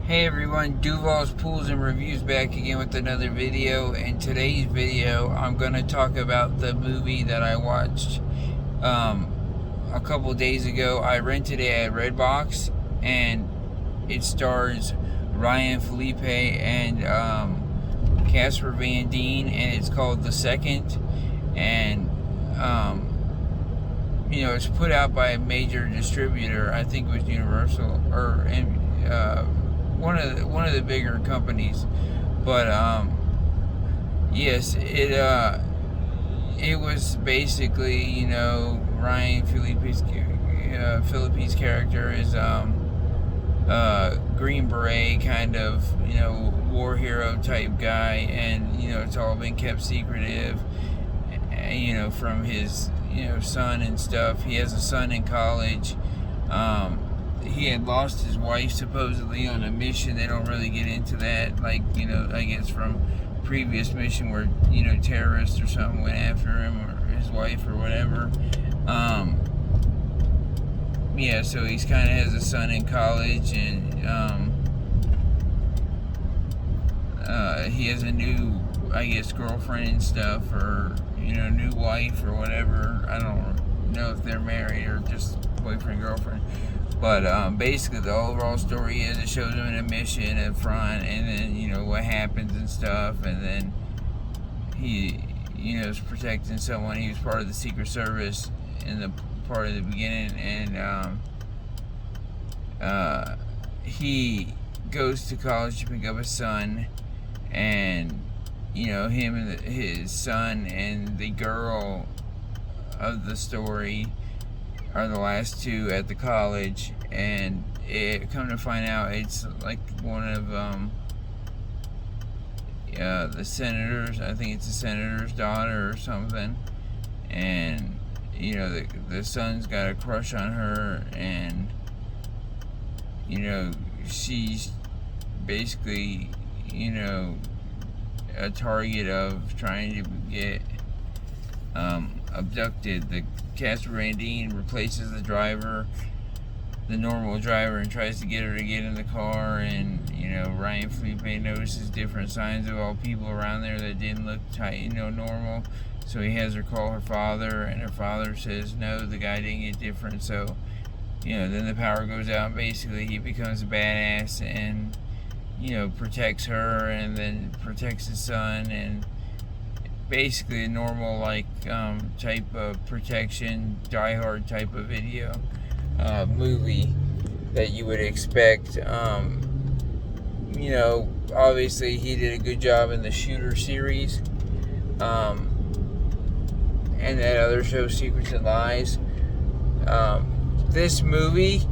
Hey everyone, Duval's Pools and Reviews back again with another video. In today's video, I'm going to talk about the movie that I watched a couple days ago. I rented it at Redbox, and it stars Ryan Phillippe and Casper Van Dien, and it's called The Second. And it's put out by a major distributor. I think it was Universal or one of the bigger companies. But yes, it was basically, Ryan Phillippe's character is Green Beret kind of, war hero type guy, and it's all been kept secretive, from his son and stuff. He has a son in college. He had lost his wife supposedly on a mission. They don't really get into that, I guess from previous mission where terrorists or something went after him or his wife or whatever. So he's kind of has a son in college, and he has a new, I guess, girlfriend and stuff, or new wife or whatever. I don't know if they're married or just boyfriend girlfriend. But basically, the overall story is it shows him in a mission at front, and then what happens and stuff, and then he is protecting someone. He was part of the Secret Service in the part of the beginning, and he goes to college to pick up his son, and him and his son and the girl of the story are the last two at the college, and it come to find out it's like one of the senators. I think it's a senator's daughter or something, and the son's got a crush on her, and she's basically a target of trying to get abducted. The Casper Van Dien replaces the normal driver, and tries to get her to get in the car, and Ryan Phillippe notices different signs of all people around there that didn't look normal, so he has her call her father, and her father says no, the guy didn't get different. So then the power goes out, and basically he becomes a badass, and protects her, and then protects his son, and basically a normal type of protection, Die Hard type of video movie that you would expect. Obviously he did a good job in the Shooter series, and that other show, Secrets and Lies. This movie,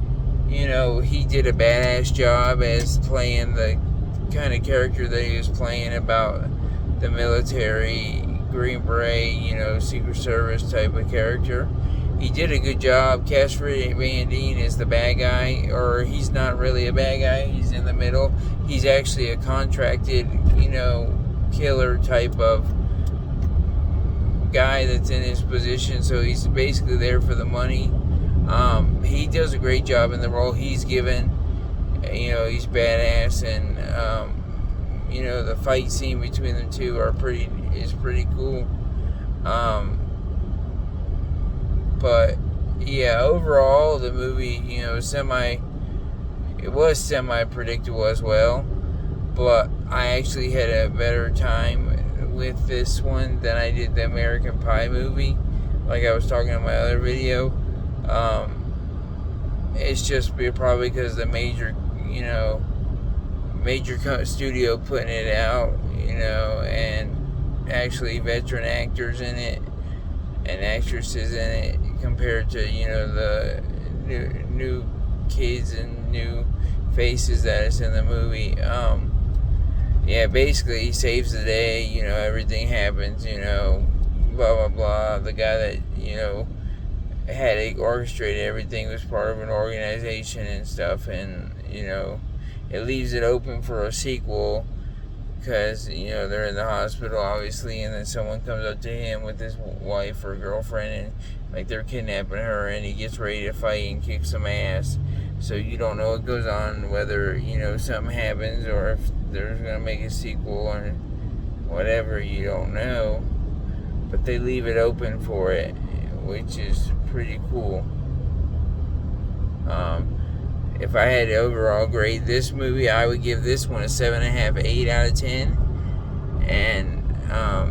he did a badass job as playing the kind of character that he was playing, about the military, Green Beret, Secret Service type of character. He did a good job. Casper Van Dien is the bad guy, or he's not really a bad guy. He's in the middle. He's actually a contracted, killer type of guy that's in his position. So he's basically there for the money. He does a great job in the role he's given. He's badass, and the fight scene between the two is pretty cool. But yeah, overall the movie, it was semi predictable as well. But I actually had a better time with this one than I did the American Pie movie, like I was talking in my other video. It's just probably because the major studio putting it out, and actually veteran actors in it and actresses in it, compared to the new kids and new faces that is in the movie. Basically he saves the day. Everything happens. Blah blah blah. The guy that had orchestrated everything was part of an organization and stuff, and it leaves it open for a sequel, because they're in the hospital obviously, and then someone comes up to him with his wife or girlfriend, and they're kidnapping her, and he gets ready to fight and kick some ass. So you don't know what goes on, whether, you know, something happens or if they're going to make a sequel or whatever, you don't know. But they leave it open for it, which is pretty cool. If I had to overall grade this movie, I would give this one a 7.5, 8 out of 10. And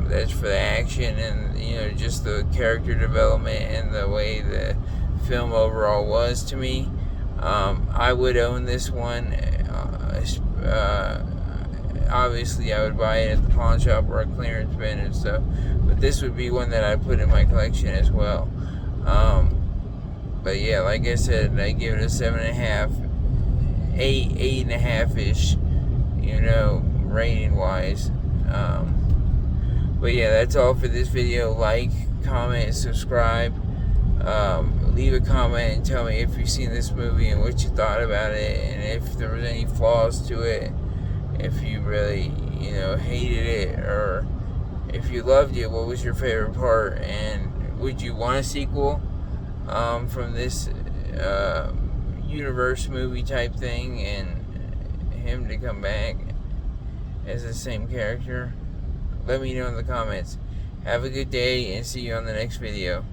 that's for the action and, you know, just the character development and the way the film overall was to me. I would own this one. Obviously, I would buy it at the pawn shop or a clearance bin and stuff. But this would be one that I put in my collection as well. But yeah, like I said, I give it a 7.5, 8.5-ish, you know, rating wise. But yeah, that's all for this video. Like, comment, subscribe. Leave a comment and tell me if you've seen this movie and what you thought about it, and if there was any flaws to it, if you really, you know, hated it, or if you loved it, what was your favorite part, and would you want a sequel from this universe movie type thing, and him to come back as the same character? Let me know in the comments. Have a good day, and see you on the next video.